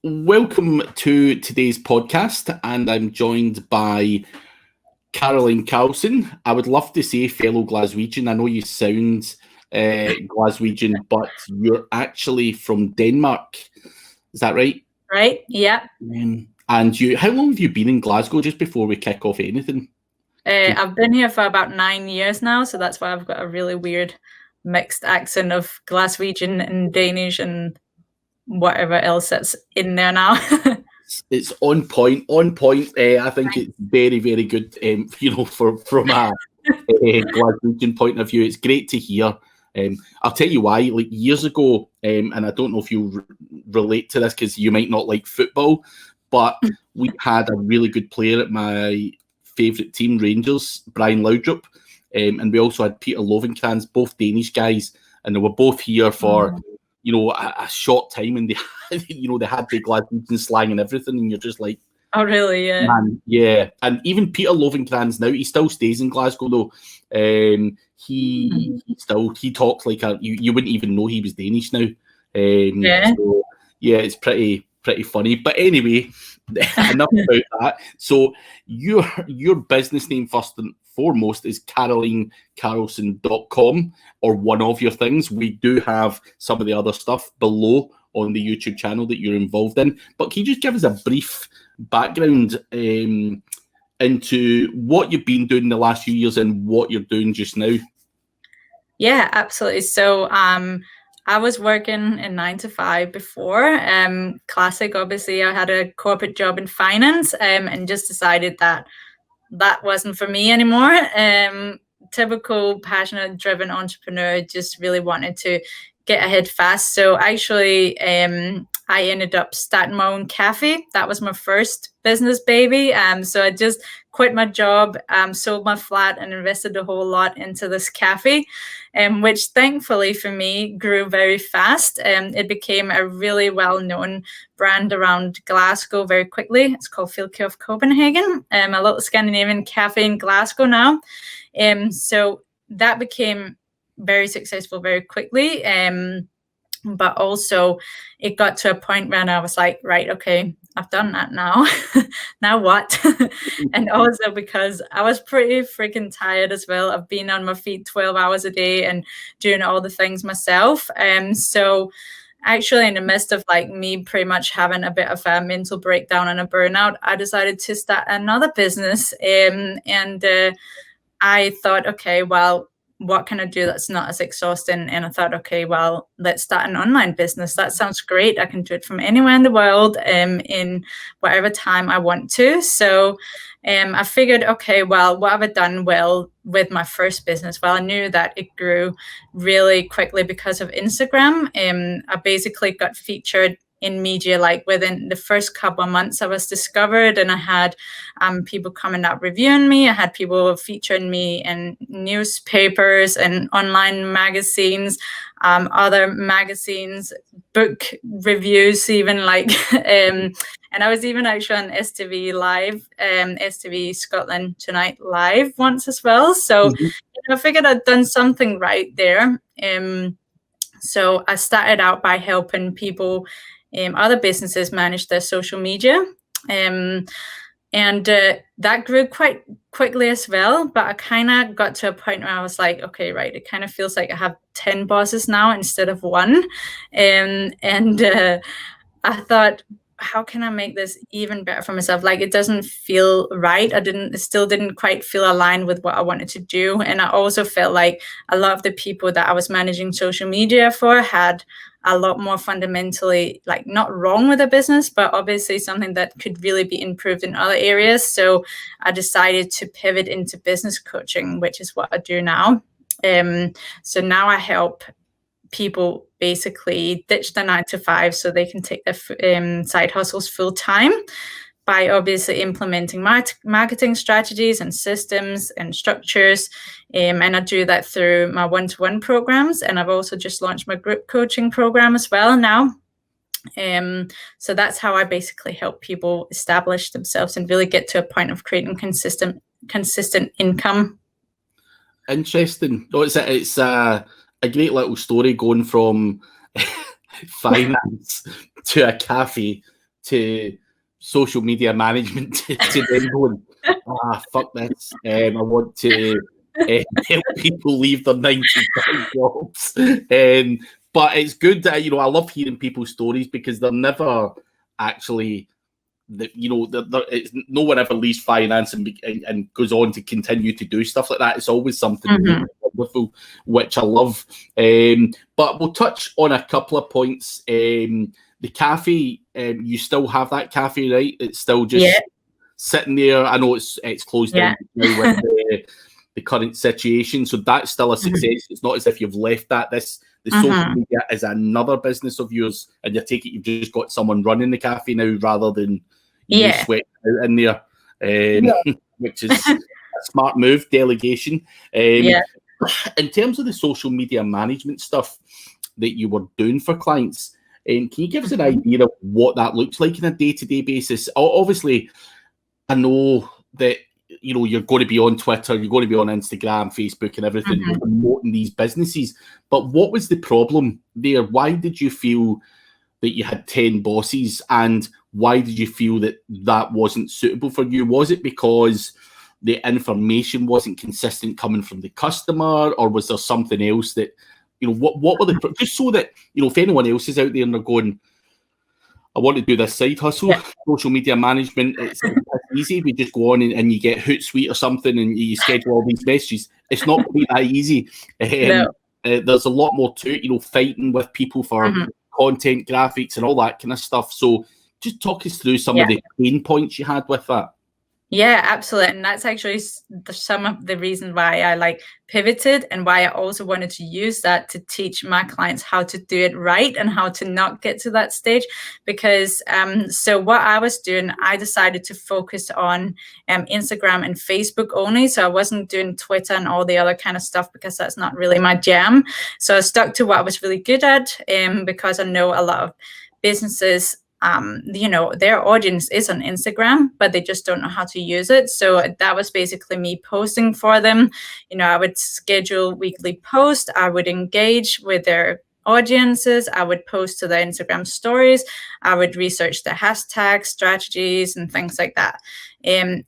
welcome to today's podcast, and I'm joined by Caroline Carlsen. I would love to say fellow Glaswegian. I know you sound Glaswegian, but you're actually from Denmark. Is that right? Right, yeah. And how long have you been in Glasgow, just before we kick off anything? I've been here for about 9 years now, so that's why I've got a really weird mixed accent of Glaswegian and Danish and whatever else that's in there now. It's on point. I think it's very, very good. From a Glaswegian point of view, it's great to hear. I'll tell you why. Like years ago, and I don't know if you relate to this because you might not like football, but we had a really good player at my favourite team, Rangers, Brian Laudrup, and we also had Peter Lovenkrantz, both Danish guys, and they were both here for a short time, and they had the Glaswegian slang and everything, and you're just like, oh really? Yeah, man, yeah. And even Peter Lovenkrantz now, he still stays in Glasgow though. He talks like you wouldn't even know he was Danish now. So, yeah, it's pretty funny. But anyway, enough about that. So your business name, first and foremost, is CarolineCarlsen.com, or one of your things. We do have some of the other stuff below on the YouTube channel that you're involved in. But can you just give us a brief background into what you've been doing the last few years and what you're doing just now? Yeah, absolutely. So I was working in 9 to 5 before. Classic, obviously. I had a corporate job in finance and just decided that wasn't for me anymore. Typical passionate, driven entrepreneur, just really wanted to get ahead fast. So actually, I ended up starting my own cafe. That was my first business baby. So I just quit my job, sold my flat, and invested a whole lot into this cafe, which thankfully for me grew very fast. It became a really well-known brand around Glasgow very quickly. It's called Filke of Copenhagen, a little Scandinavian cafe in Glasgow now. So that became very successful very quickly. But also it got to a point when I was like, right, okay, I've done that now. Now what? And also because I was pretty freaking tired as well. I've been on my feet 12 hours a day and doing all the things myself. So actually in the midst of like me pretty much having a bit of a mental breakdown and a burnout, I decided to start another business. And I thought, okay, well, what can I do that's not as exhausting? And I thought, okay, well, let's start an online business. That sounds great. I can do it from anywhere in the world, in whatever time I want to. So I figured, okay, well, what have I done well with my first business? Well, I knew that it grew really quickly because of Instagram. I basically got featured in media, like within the first couple of months I was discovered, and I had people coming out reviewing me. I had people featuring me in newspapers and online magazines, other magazines, book reviews even, like and I was even actually on STV Live, STV Scotland Tonight Live once as well. So I figured I'd done something right there. So I started out by helping people, other businesses, manage their social media. And that grew quite quickly as well. But I kind of got to a point where I was like, okay, right, it kind of feels like I have 10 bosses now instead of one. And I thought, how can I make this even better for myself? Like, it doesn't feel right. It still didn't quite feel aligned with what I wanted to do. And I also felt like a lot of the people that I was managing social media for had a lot more fundamentally, like, not wrong with the business, but obviously something that could really be improved in other areas. So I decided to pivot into business coaching, which is what I do now. So now I help people basically ditch the 9 to 5 so they can take their side hustles full time by obviously implementing marketing strategies and systems and structures. And I do that through my one-to-one programs. And I've also just launched my group coaching program as well now. So that's how I basically help people establish themselves and really get to a point of creating consistent income. Interesting. Oh, it's a great little story going from finance to a cafe to social media management to then going, fuck this. I want to help people leave their 9-to-5 jobs. But it's good that, I love hearing people's stories because they're never actually, no one ever leaves finance and goes on to continue to do stuff like that. It's always something wonderful, which I love. But we'll touch on a couple of points. The cafe, you still have that cafe, right? It's still just sitting there. I know it's closed down now with the current situation, so that's still a success. It's not as if you've left that. The social media is another business of yours, and you take it you've just got someone running the cafe now rather than you sweating out in there, which is a smart move, delegation. In terms of the social media management stuff that you were doing for clients, can you give us an idea of what that looks like on a day-to-day basis? Obviously, I know that you're going to be on Twitter, you're going to be on Instagram, Facebook, and everything, promoting these businesses. But what was the problem there? Why did you feel that you had 10 bosses, and why did you feel that that wasn't suitable for you? Was it because the information wasn't consistent coming from the customer, or was there something else that, what were the, just so that, if anyone else is out there and they're going, I want to do this side hustle, social media management, it's easy. We just go on and you get Hootsuite or something and you schedule all these messages. It's not quite that easy. There's a lot more to it, fighting with people for content, graphics, and all that kind of stuff. So just talk us through some of the pain points you had with that. Yeah, absolutely. And that's actually some of the reasons why I pivoted, and why I also wanted to use that to teach my clients how to do it right and how to not get to that stage. Because so what I was doing, I decided to focus on Instagram and Facebook only. So I wasn't doing Twitter and all the other kind of stuff because that's not really my jam. So I stuck to what I was really good at, because I know a lot of businesses, their audience is on Instagram, but they just don't know how to use it. So that was basically me posting for them. I would schedule weekly posts. I would engage with their audiences. I would post to their Instagram stories. I would research the hashtags, strategies, and things like that.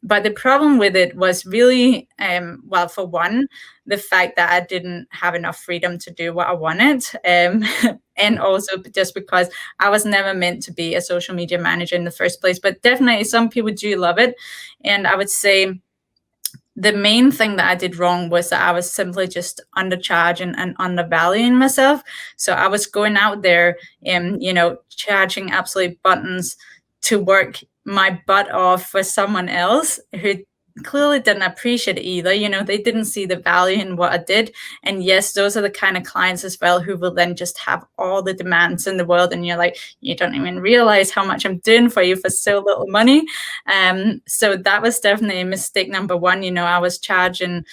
But the problem with it was really, for one, the fact that I didn't have enough freedom to do what I wanted. And also just because I was never meant to be a social media manager in the first place. But definitely some people do love it. And I would say the main thing that I did wrong was that I was simply just undercharging and undervaluing myself. So I was going out there and, charging absolute buttons to work my butt off for someone else who clearly didn't appreciate it either. They didn't see the value in what I did. And yes, those are the kind of clients as well who will then just have all the demands in the world. And you're like, you don't even realize how much I'm doing for you for so little money. So that was definitely a mistake number one. I was charging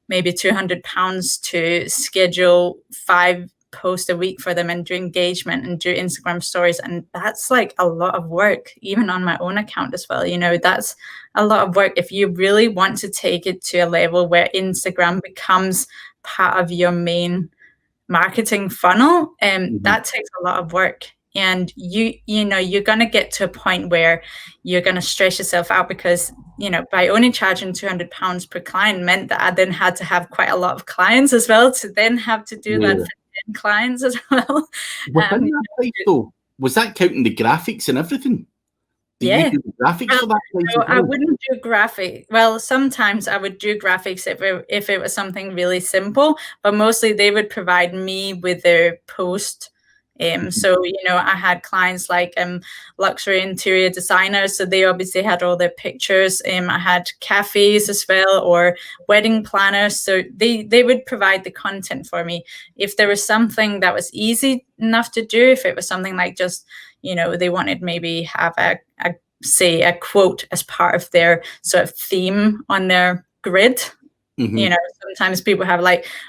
maybe £200 to schedule 5 post a week for them and do engagement and do Instagram stories. And that's a lot of work, even on my own account as well. That's a lot of work. If you really want to take it to a level where Instagram becomes part of your main marketing funnel, that takes a lot of work. And you're going to get to a point where you're going to stress yourself out because, by only charging £200 per client meant that I then had to have quite a lot of clients as well to then have to do that for 10 clients as well. Was that counting the graphics and everything? You do the graphics for that? So I wouldn't do graphics. Well, sometimes I would do graphics if it was something really simple, but mostly they would provide me with their post. So, I had clients like luxury interior designers. So they obviously had all their pictures. I had cafes as well, or wedding planners. So they would provide the content for me. If there was something that was easy enough to do, if it was something like just, they wanted maybe have a quote as part of their sort of theme on their grid. Sometimes people have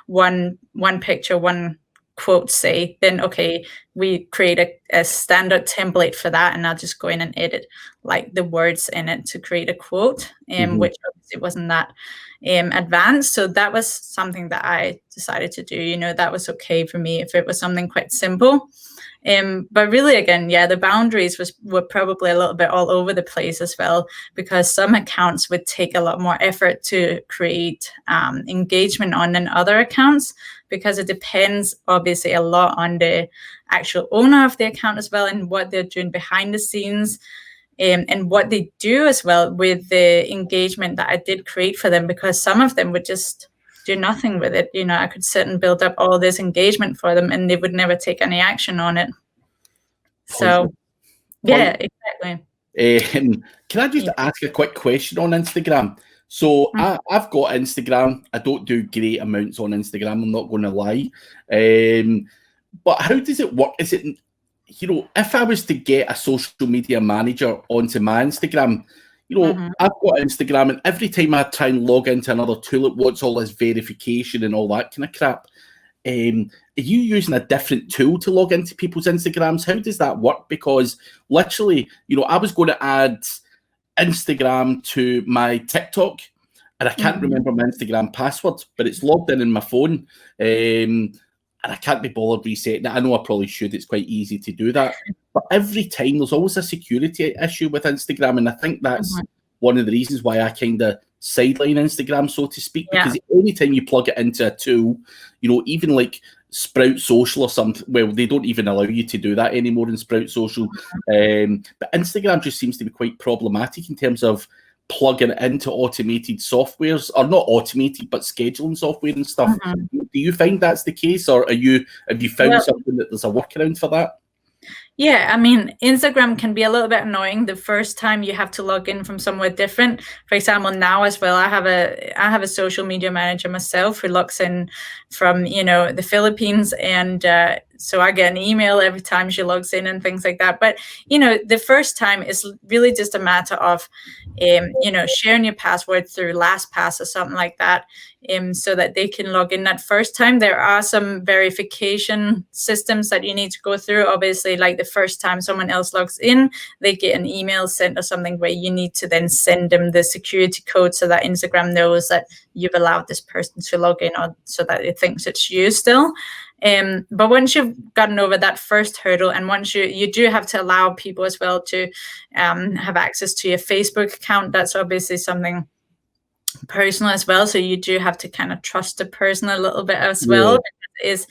one picture, one quote, say, then okay, we create a standard template for that, and I'll just go in and edit the words in it to create a quote, which obviously wasn't that advanced. So that was something that I decided to do. That was okay for me if it was something quite simple. But really, again, the boundaries were probably a little bit all over the place as well, because some accounts would take a lot more effort to create engagement on than other accounts, because it depends obviously a lot on the actual owner of the account as well, and what they're doing behind the scenes. And what they do as well with the engagement that I did create for them, because some of them would just do nothing with it. I could sit and build up all this engagement for them, and they would never take any action on it. So, yeah, exactly. Can I just ask a quick question on Instagram? So I've got Instagram. I don't do great amounts on Instagram, I'm not going to lie. But how does it work? Is it, if I was to get a social media manager onto my Instagram, I've got Instagram, and every time I try and log into another tool, it wants all this verification and all that kind of crap. Are you using a different tool to log into people's Instagrams? How does that work? Because literally, I was going to add Instagram to my TikTok, and I can't remember my Instagram password, but it's logged in my phone. And I can't be bothered resetting it. I know I probably should. It's quite easy to do that. But every time there's always a security issue with Instagram. And I think that's one of the reasons why I kind of sideline Instagram, so to speak. Because anytime you plug it into a tool, even like Sprout Social or something, well, they don't even allow you to do that anymore in Sprout Social. But Instagram just seems to be quite problematic in terms of plugging it into automated softwares, or not automated, but scheduling software and stuff. Do you find that's the case, or have you found something that there's a workaround for that? Yeah, I mean, Instagram can be a little bit annoying the first time you have to log in from somewhere different. For example, now as well, I have a social media manager myself who logs in from the Philippines, and so I get an email every time she logs in and things like that. But the first time is really just a matter of sharing your password through LastPass or something like that, so that they can log in that first time. There are some verification systems that you need to go through. Obviously, like the first time someone else logs in, they get an email sent or something where you need to then send them the security code so that Instagram knows that you've allowed this person to log in, or so that it thinks it's you still. But once you've gotten over that first hurdle, and once you do have to allow people as well to have access to your Facebook account, that's obviously something personal as well. So you do have to kind of trust the person a little bit as well. It is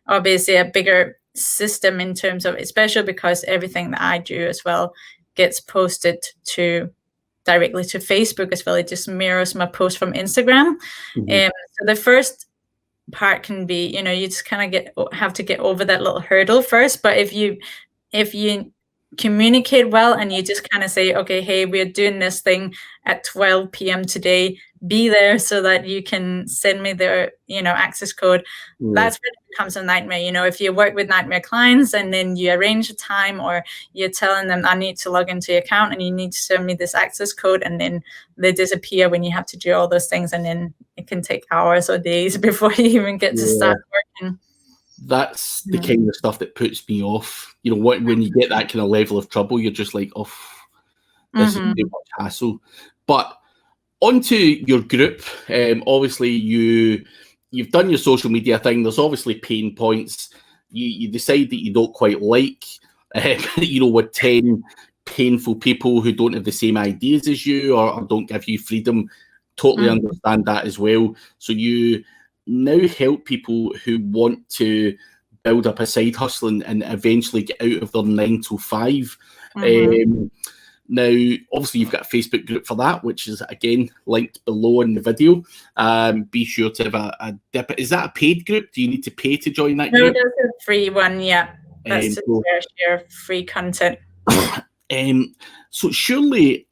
obviously a bigger system in terms of, especially because everything that I do as well gets posted directly to Facebook as well. It just mirrors my post from Instagram. So the first part can be, you just kind of have to get over that little hurdle first. But if you communicate well, and you just kind of say, okay, hey, we're doing this thing at 12 p.m. today, be there so that you can send me the access code. That's when it becomes a nightmare. If you work with nightmare clients and then you arrange a time, or you're telling them, I need to log into your account and you need to send me this access code, and then they disappear when you have to do all those things, and then it can take hours or days before you even get to start working. That's the kind of stuff that puts me off. When you get that kind of level of trouble, you're just like, oh, this is too much hassle. But onto your group, obviously you've done your social media thing. There's obviously pain points. You decide that you don't quite like, with 10 painful people who don't have the same ideas as you, or don't give you freedom. Totally understand that as well. So you now help people who want to build up a side hustle and eventually get out of their 9 to 5. Now, obviously, you've got a Facebook group for that, which is, again, linked below in the video. Be sure to have a dip. Is that a paid group? Do you need to pay to join that group? No, that's a free one, yeah. That's just share free content. So surely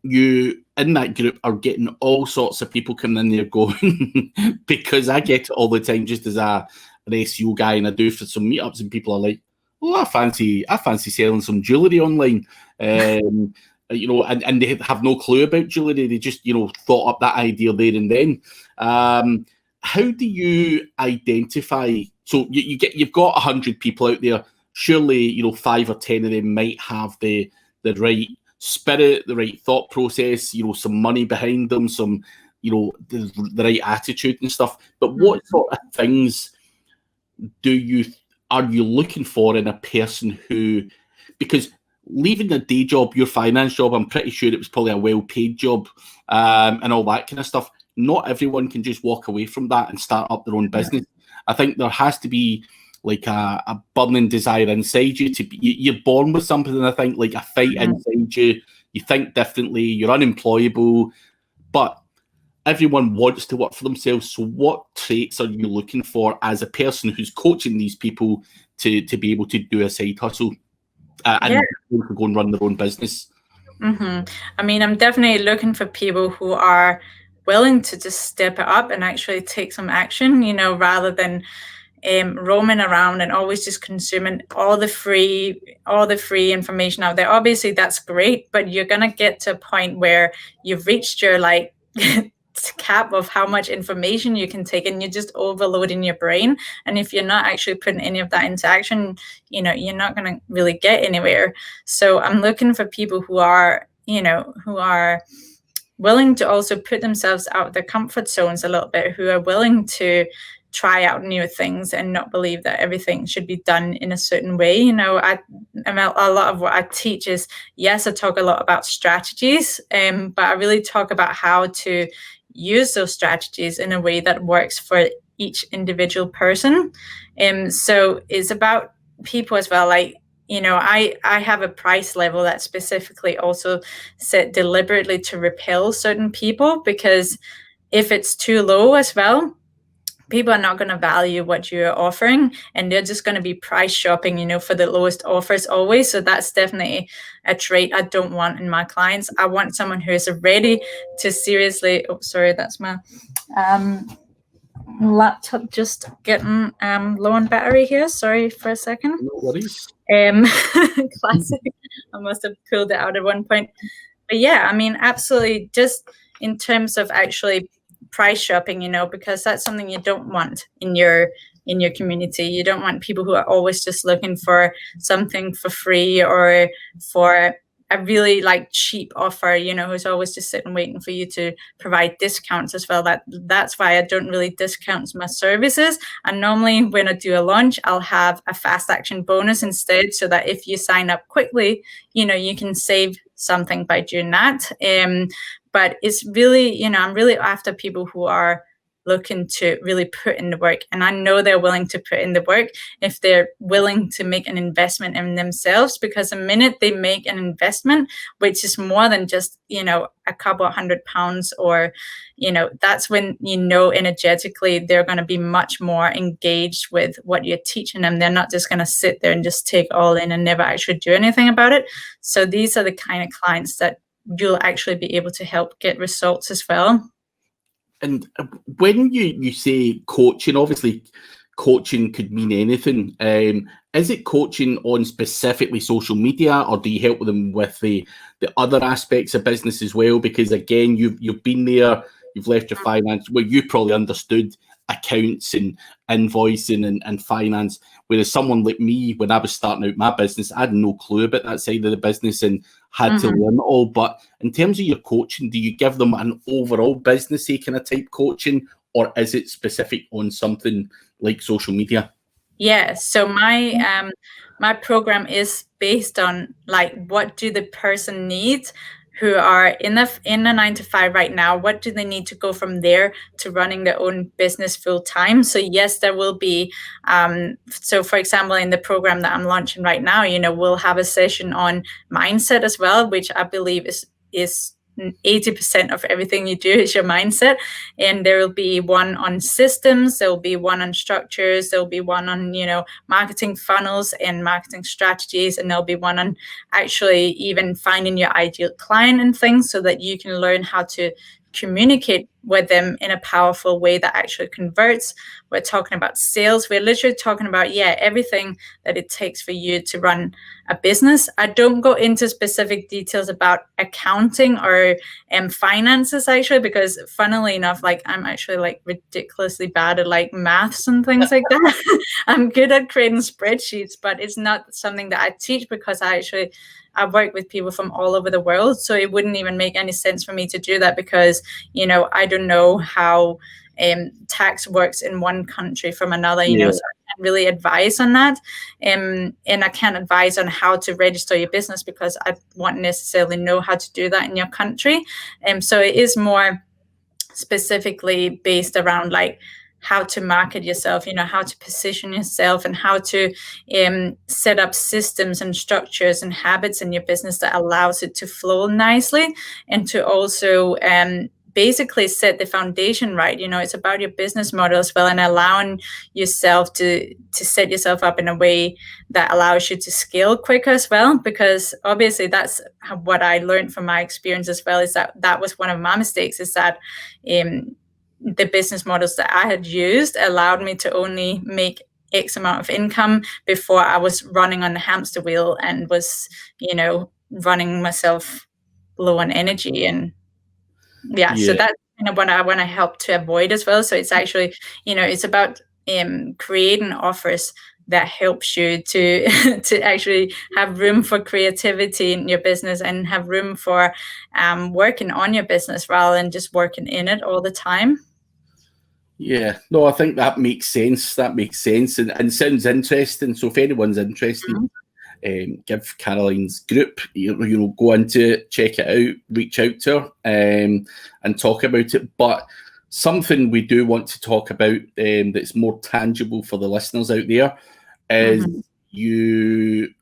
you, in that group, are getting all sorts of people coming in there going, because I get it all the time just as an SEO guy, and I do for some meetups, and people are like, oh, I fancy selling some jewellery online. And they have no clue about jewellery. They just, thought up that idea there and then. How do you identify? So you've got 100 people out there. Surely, 5 or 10 of them might have the right spirit, the right thought process, some money behind them, some, the right attitude and stuff. But what sort of things are you looking for in a person who, because leaving a day job, your finance job, I'm pretty sure it was probably a well-paid job, and all that kind of stuff. Not everyone can just walk away from that and start up their own business. I think there has to be like a burning desire inside you to be, you're born with something, I think, like a fight inside you. You think differently, you're unemployable, but everyone wants to work for themselves. So what traits are you looking for as a person who's coaching these people to be able to do a side hustle and go and run their own business? I mean, I'm definitely looking for people who are willing to just step it up and actually take some action, you know, rather than roaming around and always just consuming all the free information out there. Obviously that's great, but you're gonna get to a point where you've reached your like cap of how much information you can take, and you're just overloading your brain. And if you're not actually putting any of that into action, you know, you're not going to really get anywhere. So I'm looking for people who are, you know, who are willing to also put themselves out of their comfort zones a little bit, who are willing to try out new things and not believe that everything should be done in a certain way. You know, a lot of what I teach is, yes, I talk a lot about strategies, but I really talk about how to use those strategies in a way that works for each individual person. So it's about people as well. Like, you know, I have a price level that's specifically also set deliberately to repel certain people, because if it's too low as well, people are not going to value what you're offering, and they're just going to be price shopping, you know, for the lowest offers always. So that's definitely a trait I don't want in my clients. I want someone who is ready to seriously, oh, sorry, that's my laptop just getting low on battery here. Sorry for a second. No worries. Classic. I must have pulled it out at one point. But yeah, I mean, absolutely, just in terms of actually price shopping, you know, because that's something you don't want in your community. You don't want people who are always just looking for something for free or for a really like cheap offer, you know, who's always just sitting waiting for you to provide discounts as well. That's why I don't really discount my services. And normally when I do a launch, I'll have a fast action bonus instead, so that if you sign up quickly, you know, you can save something by doing that. But it's really, you know, I'm really after people who are looking to really put in the work. And I know they're willing to put in the work if they're willing to make an investment in themselves, because the minute they make an investment, which is more than just, you know, a couple of £100 or, you know, that's when, you know, energetically they're going to be much more engaged with what you're teaching them. They're not just going to sit there and just take all in and never actually do anything about it. So these are the kind of clients that you'll actually be able to help get results as well. And when you say coaching, obviously coaching could mean anything. Is it coaching on specifically social media, or do you help them with the other aspects of business as well? Because again, you've been there, you've left your finance, well, you probably understood accounts and invoicing and finance, whereas someone like me, when I was starting out my business, I had no clue about that side of the business and had to learn it all. But in terms of your coaching, do you give them an overall businessy kind of type coaching, or is it specific on something like social media? Yeah, so my my program is based on like, what do the person need who are in the 9-to-5 right now? What do they need to go from there to running their own business full time? So yes, there will be so for example, in the program that I'm launching right now, you know, we'll have a session on mindset as well, which I believe is 80% of everything you do is your mindset. And there will be one on systems, there will be one on structures, there will be one on, you know, marketing funnels and marketing strategies, and there'll be one on actually even finding your ideal client and things, so that you can learn how to communicate with them in a powerful way that actually converts. We're talking about sales. We're literally talking about, everything that it takes for you to run a business. I don't go into specific details about accounting or finances, actually, because funnily enough, like, I'm actually like ridiculously bad at like maths and things like that. I'm good at creating spreadsheets, but it's not something that I teach, because I work with people from all over the world. So it wouldn't even make any sense for me to do that, because, you know, I don't know how tax works in one country from another, you know, so I really advise on that. And I can't advise on how to register your business because I won't necessarily know how to do that in your country. So it is more specifically based around like how to market yourself, how to position yourself, and how to set up systems and structures and habits in your business that allows it to flow nicely, and to also basically set the foundation right. It's about your business model as well, and allowing yourself to set yourself up in a way that allows you to scale quicker as well, because obviously that's what I learned from my experience as well, is that was one of my mistakes, is that the business models that I had used allowed me to only make X amount of income before I was running on the hamster wheel and was, running myself low on energy. And so that's what I want to help to avoid as well. So it's actually, it's about creating offers that helps you to to actually have room for creativity in your business and have room for working on your business rather than just working in it all the time. Yeah, no, I think that makes sense. And sounds interesting. So if anyone's interested, give Caroline's group, go into it, check it out, reach out to her, and talk about it. But something we do want to talk about that's more tangible for the listeners out there is you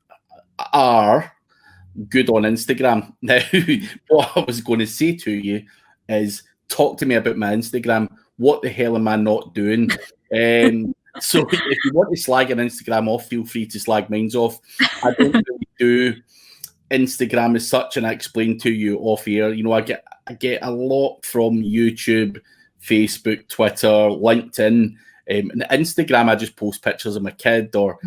are good on Instagram. Now, what I was going to say to you is, talk to me about my Instagram. What the hell am I not doing? So if you want to slag an Instagram off, feel free to slag mine off. I don't really do Instagram as such, and I explain to you off air. I get a lot from YouTube, Facebook, Twitter, LinkedIn, and Instagram. I just post pictures of my kid or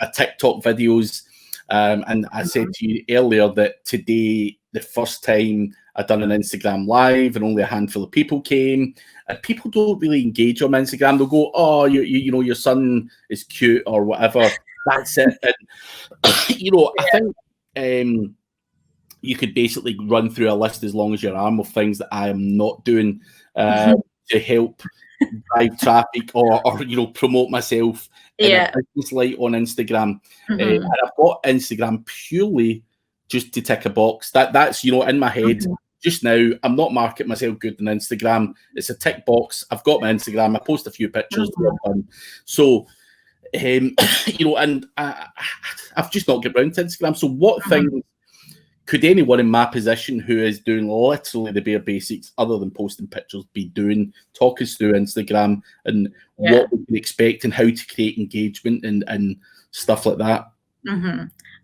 my TikTok videos. And I said to you earlier that today, the first time I done an Instagram live, and only a handful of people came. And people don't really engage on Instagram. They'll go, "Oh, your son is cute," or whatever. That's it. And, I think you could basically run through a list as long as your arm of things that I am not doing to help drive traffic or promote myself in a business light on Instagram. And I've got Instagram purely just to tick a box. That's in my head. Just now, I'm not marketing myself good on Instagram. It's a tick box. I've got my Instagram. I post a few pictures. So, and I've just not got around to Instagram. So what things could anyone in my position who is doing literally the bare basics other than posting pictures be doing? Talk us through Instagram and what we can expect and how to create engagement and stuff like that.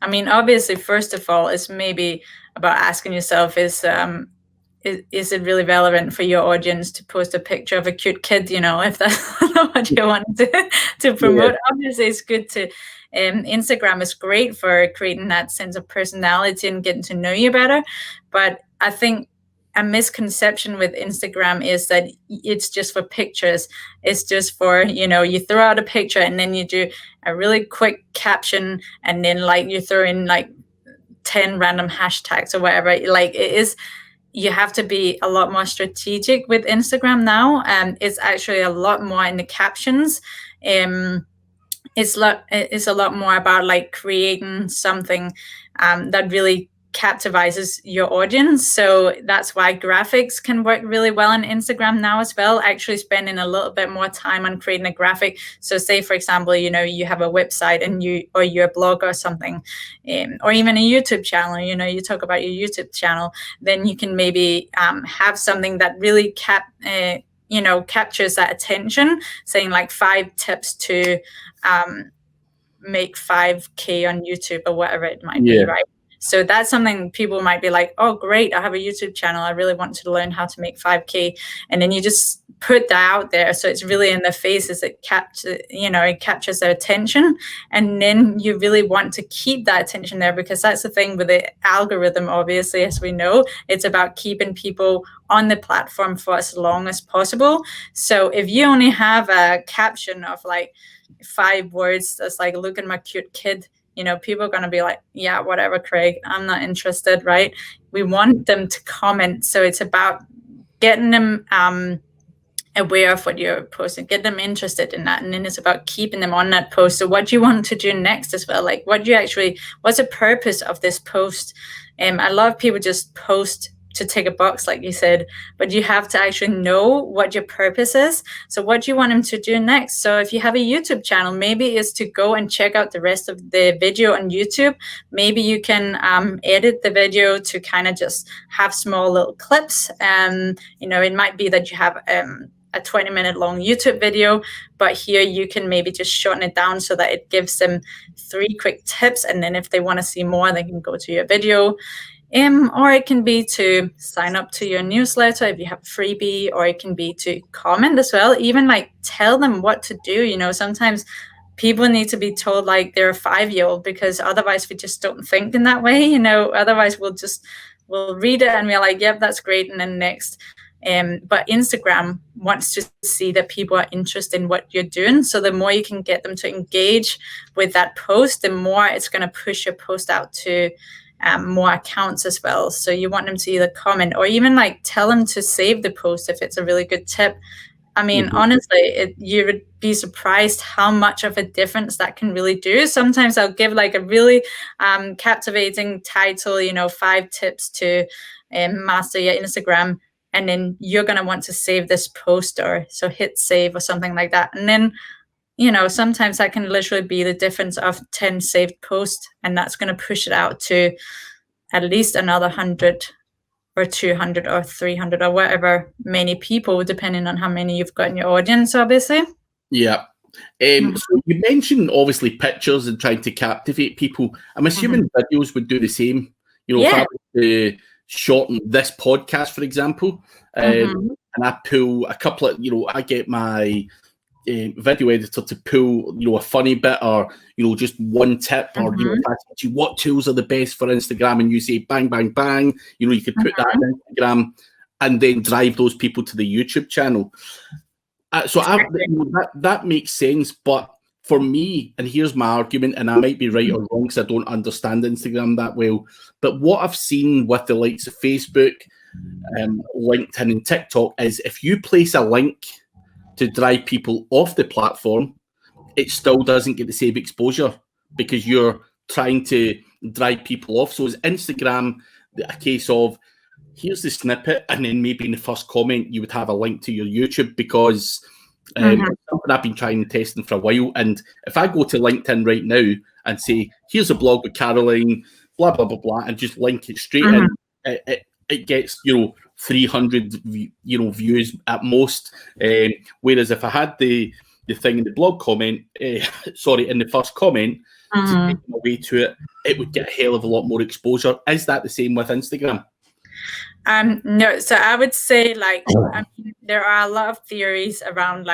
I mean, obviously, first of all, it's maybe about asking yourself, is it really relevant for your audience to post a picture of a cute kid, if that's what you want to promote? Obviously, it's good to, Instagram is great for creating that sense of personality and getting to know you better. But I think a misconception with Instagram is that it's just for pictures. It's just for, you throw out a picture and then you do a really quick caption and then you throw in 10 random hashtags or whatever. It is, you have to be a lot more strategic with Instagram now. It's actually a lot more in the captions. It's a lot more about creating something that really captivates your audience. So that's why graphics can work really well on Instagram now as well, actually spending a little bit more time on creating a graphic. So say, for example, you have a website and you're a blog or something, or even a YouTube channel, you talk about your YouTube channel, then you can maybe have something that really captures that attention, saying 5 tips to make 5K on YouTube or whatever it might be, right? So that's something people might be like, oh, great, I have a YouTube channel. I really want to learn how to make 5K. And then you just put that out there. So it's really in their faces. It captures their attention. And then you really want to keep that attention there, because that's the thing with the algorithm, obviously, as we know, it's about keeping people on the platform for as long as possible. So if you only have a caption of 5 words that's look at my cute kid, people are going to be like, yeah, whatever, Craig, I'm not interested, right? We want them to comment. So it's about getting them aware of what you're posting, get them interested in that, and then it's about keeping them on that post. So what do you want to do next as well? Like, what's the purpose of this post? A lot of people just post to tick a box, like you said, but you have to actually know what your purpose is. So what do you want them to do next? So if you have a YouTube channel, maybe it's to go and check out the rest of the video on YouTube. Maybe you can edit the video to kind of just have small little clips. It might be that you have a 20-minute long YouTube video, but here you can maybe just shorten it down so that it gives them 3 quick tips, and then if they want to see more, they can go to your video. Or it can be to sign up to your newsletter if you have a freebie, or it can be to comment as well. Even like tell them what to do. Sometimes people need to be told like they're a 5-year-old, because otherwise we just don't think in that way. Otherwise we'll read it and we're like, yep, that's great, and then next. But Instagram wants to see that people are interested in what you're doing. So the more you can get them to engage with that post, the more it's going to push your post out to more accounts as well. So you want them to either comment or even like tell them to save the post if it's a really good tip. I mean, honestly, you would be surprised how much of a difference that can really do. Sometimes I'll give like a really captivating title, 5 tips to master your Instagram. And then you're going to want to save this post, or so hit save or something like that. And then, sometimes that can literally be the difference of 10 saved posts. And that's going to push it out to at least another 100 or 200 or 300 or whatever many people, depending on how many you've got in your audience, obviously. Yeah. So you mentioned obviously pictures and trying to captivate people. I'm assuming videos would do the same. If I were to shorten this podcast, for example, and I pull a couple of, I get my video editor to pull, a funny bit, or just one tip, or if I teach you what tools are the best for Instagram, and you say bang, bang, bang, you could put that on Instagram and then drive those people to the YouTube channel. So that makes sense, but for me, and here's my argument, and I might be right or wrong because I don't understand Instagram that well, but what I've seen with the likes of Facebook, LinkedIn and TikTok is if you place a link to drive people off the platform, it still doesn't get the same exposure because you're trying to drive people off. So is Instagram a case of here's the snippet, and then maybe in the first comment you would have a link to your YouTube, because something I've been trying and testing for a while. And if I go to LinkedIn right now and say, here's a blog with Caroline, blah, blah, blah, blah, and just link it straight in, it gets, 300, views at most. Whereas if I had the thing in the blog comment, in the first comment, to make my way to it, it would get a hell of a lot more exposure. Is that the same with Instagram? No, so I would say there are a lot of theories around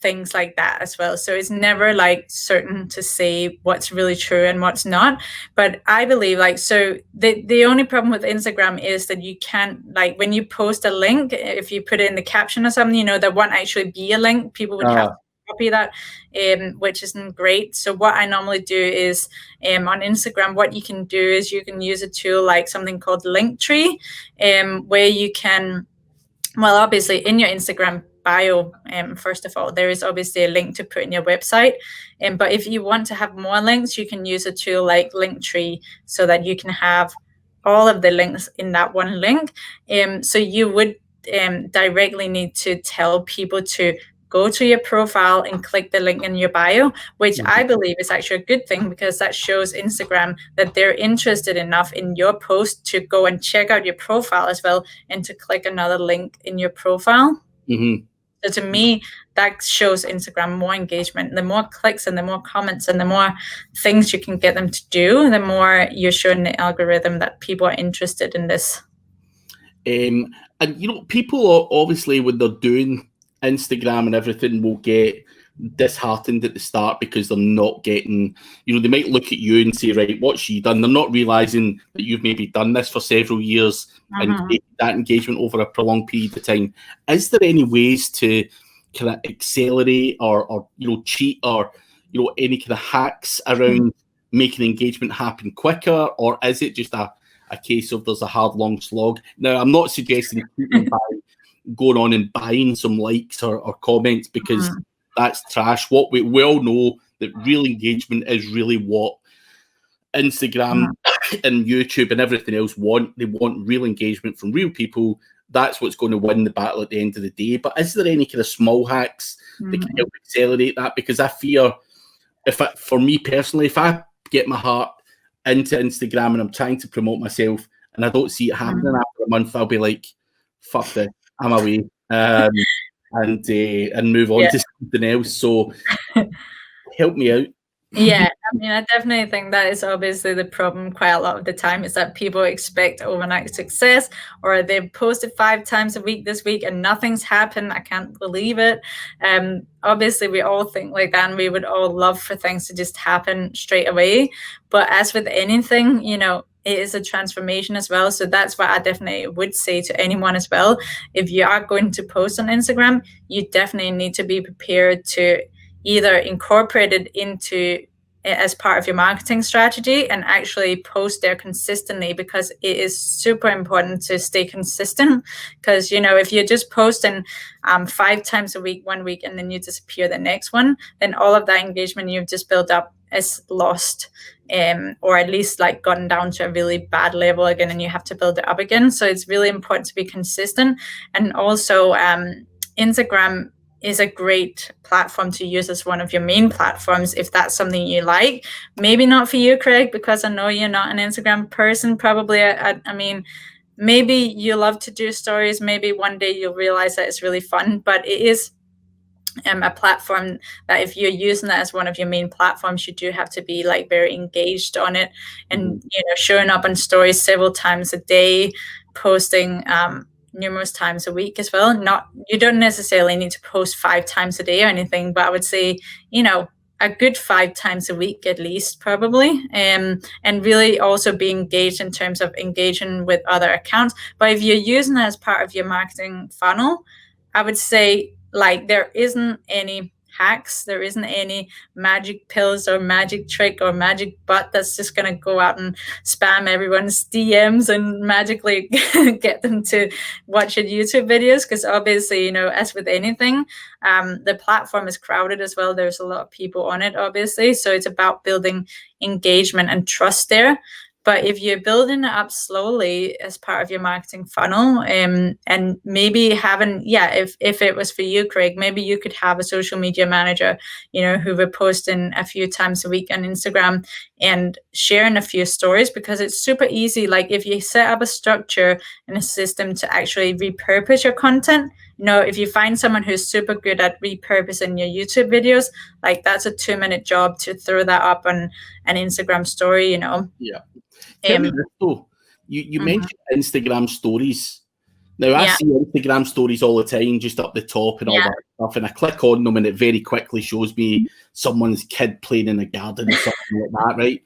things like that as well. So it's never certain to say what's really true and what's not. But I believe so the only problem with Instagram is that you can't, when you post a link, if you put it in the caption or something, there won't actually be a link. People would have to copy that, which isn't great. So what I normally do is on Instagram, what you can do is you can use a tool like something called Linktree, where you can, well, obviously in your Instagram bio, first of all, there is obviously a link to put in your website. But if you want to have more links, you can use a tool like Linktree so that you can have all of the links in that one link. So you would directly need to tell people to go to your profile and click the link in your bio, which I believe is actually a good thing, because that shows Instagram that they're interested enough in your post to go and check out your profile as well and to click another link in your profile. So to me, that shows Instagram more engagement. The more clicks and the more comments and the more things you can get them to do, the more you're showing the algorithm that people are interested in this. And people are obviously, when they're doing Instagram and everything, will get disheartened at the start because they're not getting, they might look at you and say, right, what's she done? They're not realizing that you've maybe done this for several years and taken that engagement over a prolonged period of time. Is there any ways to kind of accelerate or cheat or any kind of hacks around making engagement happen quicker, or is it just a case of there's a hard long slog? Now, I'm not suggesting by going on and buying some likes or comments, because that's trash. What we all know that real engagement is really what Instagram and YouTube and everything else want. They want real engagement from real people. That's what's going to win the battle at the end of the day. But is there any kind of small hacks that can help accelerate that? Because I fear, for me personally, if I get my heart into Instagram and I'm trying to promote myself and I don't see it happening after a month, I'll be like, fuck this, I'm away, and move on to something else. So help me out. Yeah, I mean, I definitely think that is obviously the problem quite a lot of the time, is that people expect overnight success, or they've posted 5 times a week this week and nothing's happened. I can't believe it. Obviously, we all think like that, and we would all love for things to just happen straight away. But as with anything, you know, it is a transformation as well. So that's what I definitely would say to anyone as well. If you are going to post on Instagram, you definitely need to be prepared to either incorporate it into as part of your marketing strategy and actually post there consistently, because it is super important to stay consistent. Because, you know, if you're just posting 5 times a week one week and then you disappear the next one, then all of that engagement you've just built up is lost, or at least like gotten down to a really bad level again, and you have to build it up again. So it's really important to be consistent. And also Instagram is a great platform to use as one of your main platforms if that's something you like. Maybe not for you, Craig, because I know you're not an Instagram person. Probably, I mean, maybe you love to do stories. Maybe one day you'll realize that it's really fun, but it is a platform that if you're using that as one of your main platforms, you do have to be like very engaged on it, and you know, showing up on stories several times a day, posting numerous times a week as well. You don't necessarily need to post 5 times a day or anything, but I would say, you know, a good 5 times a week at least, probably, and really also be engaged in terms of engaging with other accounts. But if you're using it as part of your marketing funnel, I would say, like, there isn't any hacks, there isn't any magic pills or magic trick or magic bot that's just going to go out and spam everyone's DMs and magically get them to watch your YouTube videos. Because obviously, you know, as with anything, the platform is crowded as well. There's a lot of people on it, obviously. So it's about building engagement and trust there. But if you're building it up slowly as part of your marketing funnel, and maybe having, if it was for you, Craig, maybe you could have a social media manager, you know, who would post in a few times a week on Instagram and sharing a few stories, because it's super easy. Like, if you set up a structure and a system to actually repurpose your content, you know, if you find someone who's super good at repurposing your YouTube videos, like, that's a 2-minute job to throw that up on an Instagram story, you know. Yeah. Tell me this though. You mentioned Instagram stories. Now, I see Instagram stories all the time, just up the top and all that stuff, and I click on them and it very quickly shows me someone's kid playing in the garden or something like that, right?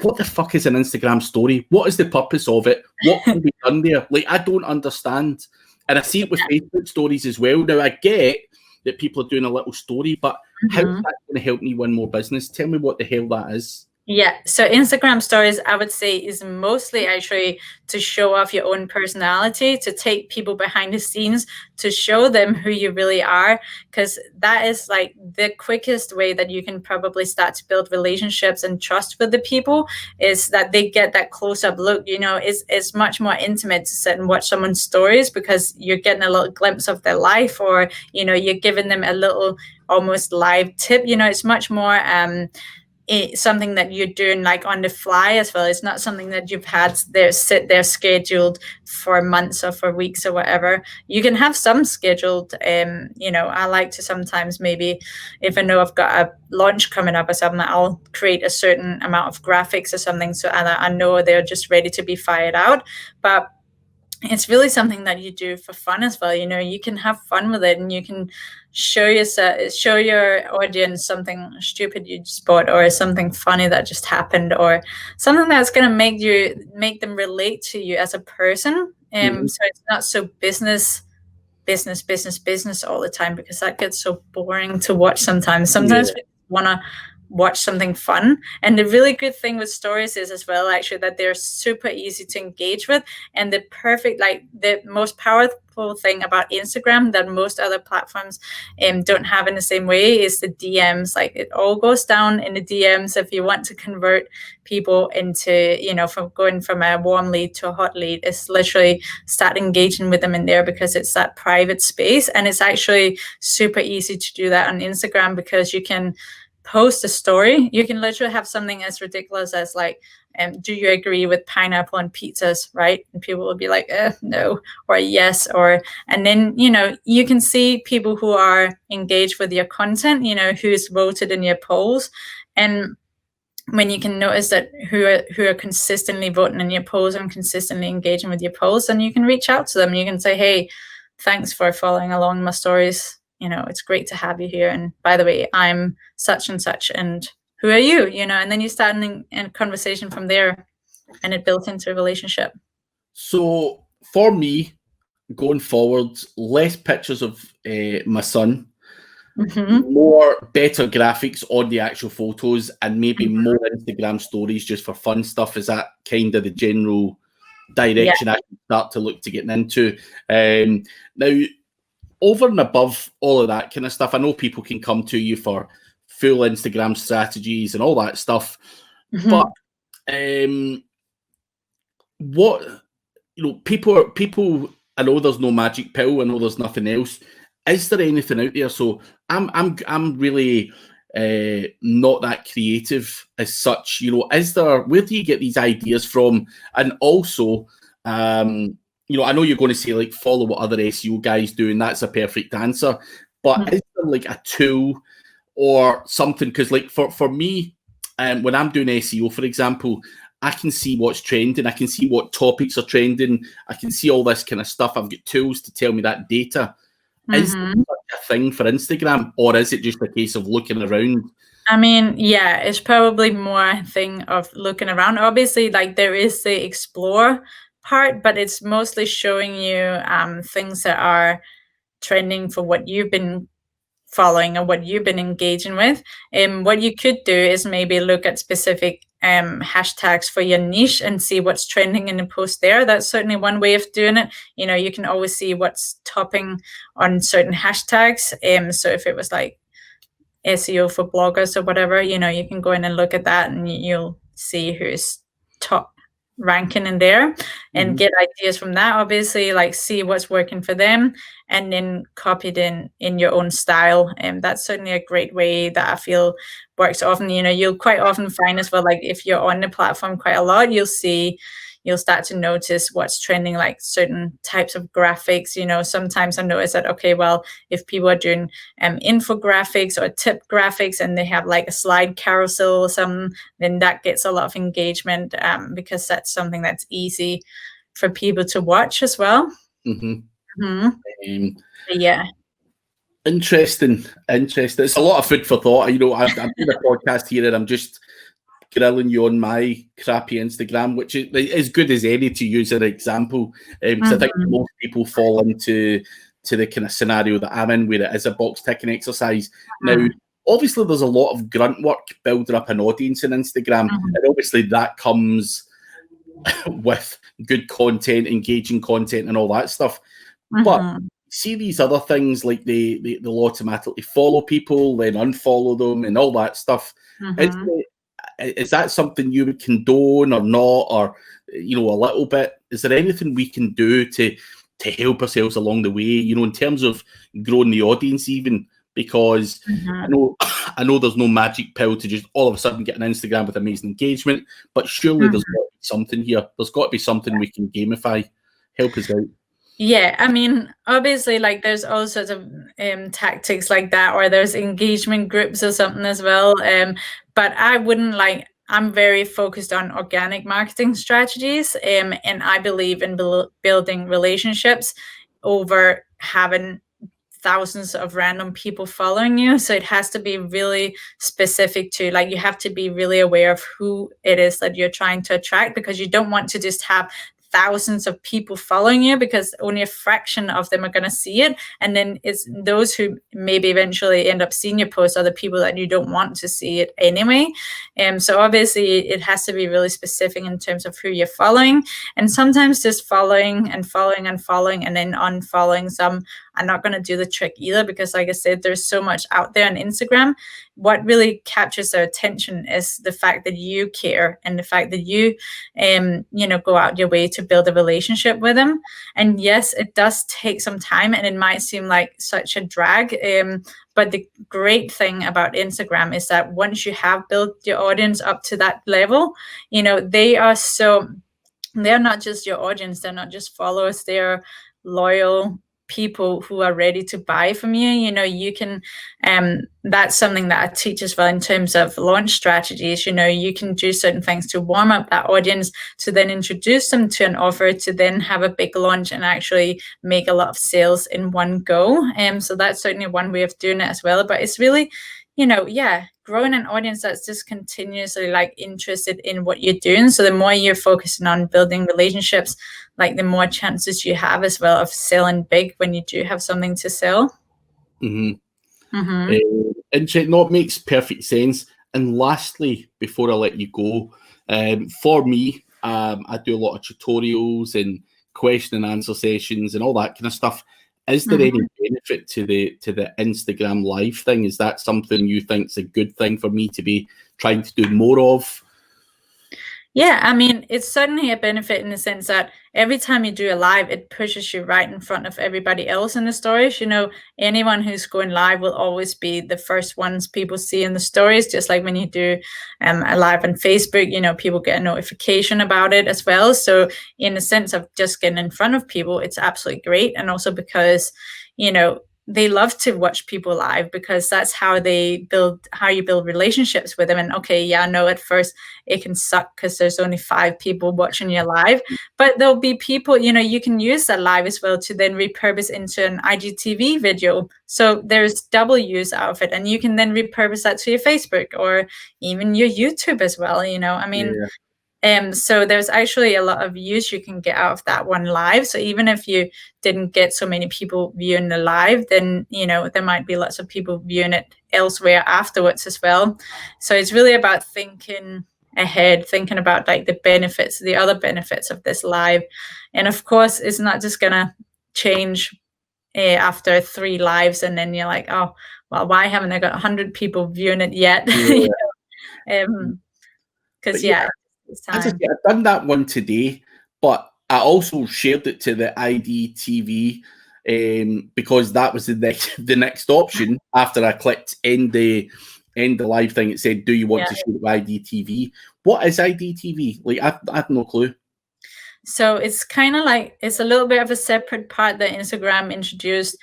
What the fuck is an Instagram story? What is the purpose of it? What can be done there? Like, I don't understand. And I see it with Facebook stories as well. Now, I get that people are doing a little story, but how is that going to help me win more business? Tell me what the hell that is. Yeah, so Instagram stories, I would say, is mostly actually to show off your own personality, to take people behind the scenes, to show them who you really are, because that is like the quickest way that you can probably start to build relationships and trust with the people, is that they get that close-up look. You know, it's much more intimate to sit and watch someone's stories, because you're getting a little glimpse of their life, or, you know, you're giving them a little almost live tip. You know, it's much more it's something that you're doing like on the fly as well. It's not something that you've had sit there scheduled for months or for weeks or whatever. You can have some scheduled. You know, I like to sometimes, maybe if I know I've got a launch coming up or something, I'll create a certain amount of graphics or something, so I know they're just ready to be fired out. But it's really something that you do for fun as well. You know, you can have fun with it, and you can show your audience something stupid you just bought, or something funny that just happened, or something that's going to make them relate to you as a person. So it's not so business all the time, because that gets so boring to watch sometimes. We want to watch something fun. And the really good thing with stories is as well, actually, that they're super easy to engage with. And the most powerful thing about Instagram that most other platforms don't have in the same way is the DMs. Like, it all goes down in the DMs. If you want to convert people into, from going from a warm lead to a hot lead, it's literally start engaging with them in there, because it's that private space. And it's actually super easy to do that on Instagram, because you can post a story. You can literally have something as ridiculous as like, do you agree with pineapple on pizzas, right? And people will be like, no, or yes, and then, you can see people who are engaged with your content, who's voted in your polls. And when you can notice that who are consistently voting in your polls and consistently engaging with your polls, then you can reach out to them. You can say, hey, thanks for following along my stories. It's great to have you here. And by the way, I'm such and such, and who are you? And then you start a conversation from there, and it builds into a relationship. So for me, going forward, less pictures of my son, more better graphics on the actual photos, and maybe more Instagram stories just for fun stuff. Is that kind of the general direction I can start to look to getting into? Now, over and above all of that kind of stuff, I know people can come to you for full Instagram strategies and all that stuff, but what, people, I know there's no magic pill, I know there's nothing else. Is there anything out there? So I'm really not that creative as such. Is there? Where do you get these ideas from? And also, I know you're going to say like follow what other SEO guys do, and that's a perfect answer. But is there like a tool or something? Because like for me, when I'm doing SEO, for example, I can see what's trending. I can see what topics are trending. I can see all this kind of stuff. I've got tools to tell me that data. Is there such a thing for Instagram, or is it just a case of looking around? I mean, yeah, it's probably more a thing of looking around. Obviously, like, there is the explore part, but it's mostly showing you things that are trending for what you've been following or what you've been engaging with. And what you could do is maybe look at specific hashtags for your niche and see what's trending in the post there. That's certainly one way of doing it. You can always see what's topping on certain hashtags. So if it was like SEO for bloggers or whatever, you can go in and look at that, and you'll see who's top ranking in there and get ideas from that. Obviously, like, see what's working for them and then copy it in your own style. And that's certainly a great way that I feel works often. You'll quite often find as well, like, if you're on the platform quite a lot, you'll start to notice what's trending, like certain types of graphics. Sometimes I notice that, okay, well, if people are doing infographics or tip graphics and they have like a slide carousel or something, then that gets a lot of engagement because that's something that's easy for people to watch as well. Yeah. Interesting. It's a lot of food for thought. I'm doing a podcast here, and I'm just grilling you on my crappy Instagram, which is as good as any to use as an example, because I think most people fall into the kind of scenario that I'm in, where it is a box ticking exercise. Now, obviously, there's a lot of grunt work building up an audience on Instagram, and obviously that comes with good content, engaging content, and all that stuff. But see these other things, like they'll automatically follow people, then unfollow them, and all that stuff. Is that something you would condone or not, or a little bit? Is there anything we can do to help ourselves along the way? In terms of growing the audience, even, because I know there's no magic pill to just all of a sudden get an Instagram with amazing engagement, but surely there's got to be something here. There's got to be something we can gamify. Help us out. Yeah, I mean, obviously, like, there's all sorts of tactics like that, or there's engagement groups or something as well. But I wouldn't I'm very focused on organic marketing strategies, and I believe in building relationships over having thousands of random people following you. So it has to be really specific to, like, you have to be really aware of who it is that you're trying to attract, because you don't want to just have thousands of people following you, because only a fraction of them are going to see it. And then it's those who maybe eventually end up seeing your post are the people that you don't want to see it anyway. So obviously it has to be really specific in terms of who you're following. And sometimes just following and following and following and then unfollowing some are not going to do the trick either, because like I said, there's so much out there on Instagram. What really captures their attention is the fact that you care and the fact that you go out your way to build a relationship with them. And yes, it does take some time and it might seem like such a drag, but the great thing about Instagram is that once you have built your audience up to that level, they're not just your audience, they're not just followers, they're loyal people who are ready to buy from you. You can that's something that I teach as well in terms of launch strategies. You can do certain things to warm up that audience, to then introduce them to an offer, to then have a big launch and actually make a lot of sales in one go. So that's certainly one way of doing it as well. But it's really growing an audience that's just continuously like interested in what you're doing. So the more you're focusing on building relationships, like the more chances you have as well of selling big when you do have something to sell. And it makes perfect sense. And lastly, before I let you go, for me, I do a lot of tutorials and question and answer sessions and all that kind of stuff. Is there any benefit to the Instagram live thing? Is that something you think is a good thing for me to be trying to do more of? Yeah, I mean, it's certainly a benefit in the sense that every time you do a live, it pushes you right in front of everybody else in the stories. Anyone who's going live will always be the first ones people see in the stories, just like when you do a live on Facebook, people get a notification about it as well. So in the sense of just getting in front of people, it's absolutely great. And also because, they love to watch people live, because that's how you build relationships with them. And I know at first it can suck because there's only 5 people watching your live, but there'll be people, you can use that live as well to then repurpose into an IGTV video. So there's double use out of it, and you can then repurpose that to your Facebook or even your YouTube as well. So there's actually a lot of use you can get out of that one live. So even if you didn't get so many people viewing the live, then, there might be lots of people viewing it elsewhere afterwards as well. So it's really about thinking ahead, thinking about like the other benefits of this live. And of course, it's not just going to change after 3 lives. And then you're like, oh, well, why haven't I got 100 people viewing it yet? Because as I say, I've done that one today, but I also shared it to the IDTV because that was the next option after I clicked end the live thing. It said, "Do you want to share it with IDTV?" What is IDTV? Like, I have no clue. So it's kind of like it's a little bit of a separate part that Instagram introduced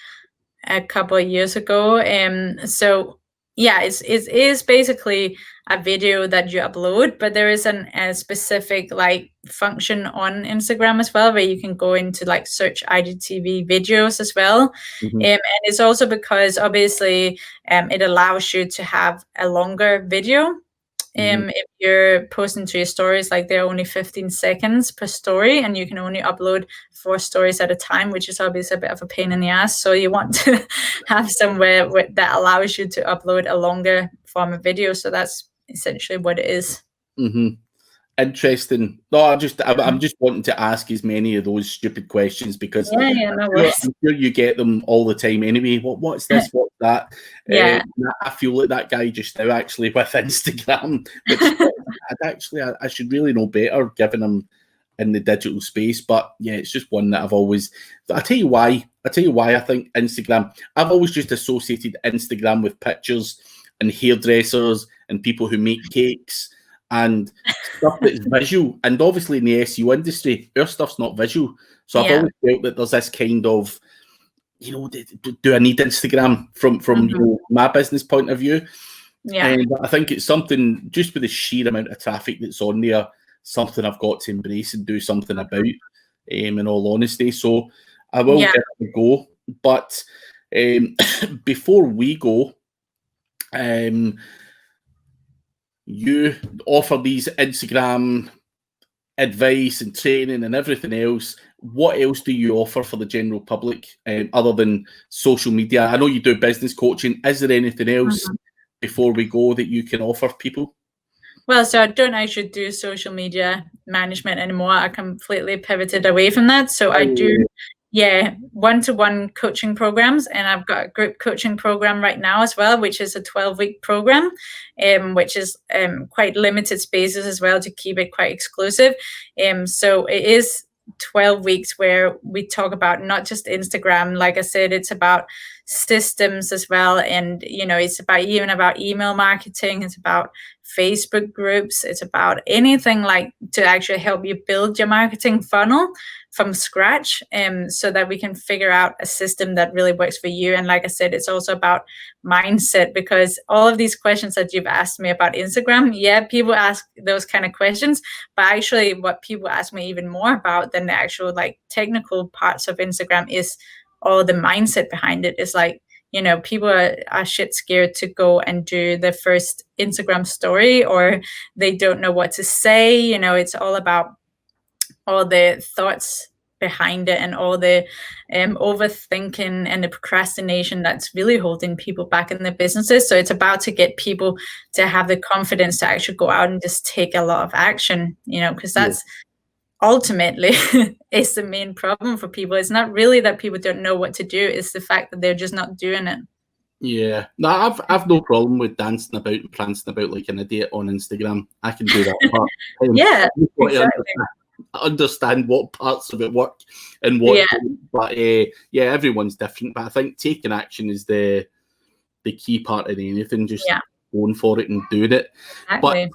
a couple of years ago. It is basically a video that you upload, but there is a specific like function on Instagram as well where you can go into like search IGTV videos as well. And it's also because obviously it allows you to have a longer video. If you're posting to your stories, like they're only 15 seconds per story, and you can only upload 4 stories at a time, which is obviously a bit of a pain in the ass. So you want to have somewhere that allows you to upload a longer form of video. So that's essentially what it is. Interesting. No, I'm just wanting to ask as many of those stupid questions because I'm sure you get them all the time anyway. What's this? What's that? I feel like that guy just now actually with Instagram, which I should really know better given I'm in the digital space. But yeah, it's just one that I've always. I tell you why I think Instagram. I've always just associated Instagram with pictures and hairdressers and people who make cakes. And stuff that's visual, and obviously in the SEO industry, our stuff's not visual. So I've always felt that there's this kind of, do I need Instagram from my business point of view? And I think it's something just with the sheer amount of traffic that's on there, something I've got to embrace and do something about. In all honesty, so I will give it a go. But before we go, you offer these Instagram advice and training and everything else, what else do you offer for the general public other than social media? I know you do business coaching. Is there anything else before we go that you can offer people? Well, so I don't actually do social media management anymore. I completely pivoted away from that. So I do, one-to-one coaching programs, and I've got a group coaching program right now as well, which is a 12-week program, which is quite limited spaces as well to keep it quite exclusive. So it is 12 weeks where we talk about not just Instagram. Like I said, it's about systems as well, and it's about email marketing. It's about Facebook groups. It's about anything like to actually help you build your marketing funnel from scratch, so that we can figure out a system that really works for you. And like I said, it's also about mindset, because all of these questions that you've asked me about Instagram, people ask those kind of questions, but actually what people ask me even more about than the actual like technical parts of Instagram is all the mindset behind it. Is like, people are shit scared to go and do the first Instagram story, or they don't know what to say. It's all about all the thoughts behind it and all the overthinking and the procrastination that's really holding people back in their businesses. So it's about to get people to have the confidence to actually go out and just take a lot of action, because that's ultimately is the main problem for people. It's not really that people don't know what to do. It's the fact that they're just not doing it. Yeah, no, I've no problem with dancing about and prancing about like an idiot on Instagram. I can do that. Yeah, exactly. Understand what parts of it work and what don't. But everyone's different. But I think taking action is the key part of anything. Just going for it and doing it. Exactly.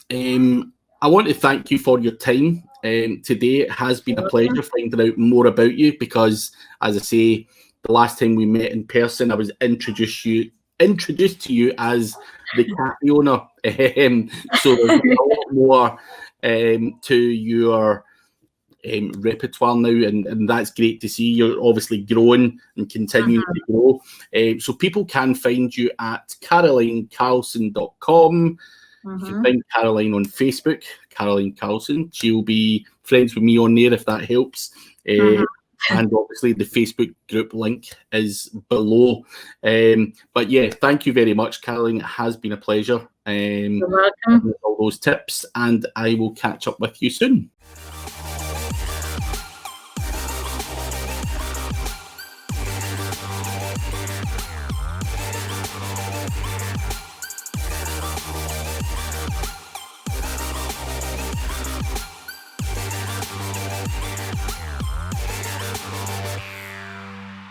But I want to thank you for your time today. It has been a pleasure finding out more about you, because, as I say, the last time we met in person, I was introduced to you as the cafe owner. So there's a lot more to your repertoire now, and that's great to see. You're obviously growing and continuing to grow. So people can find you at carolinecarlsen.com. You can find Caroline on Facebook, Caroline Carlsen. She'll be friends with me on there if that helps. And obviously the Facebook group link is below. But thank you very much, Caroline. It has been a pleasure. You're welcome. All those tips, and I will catch up with you soon.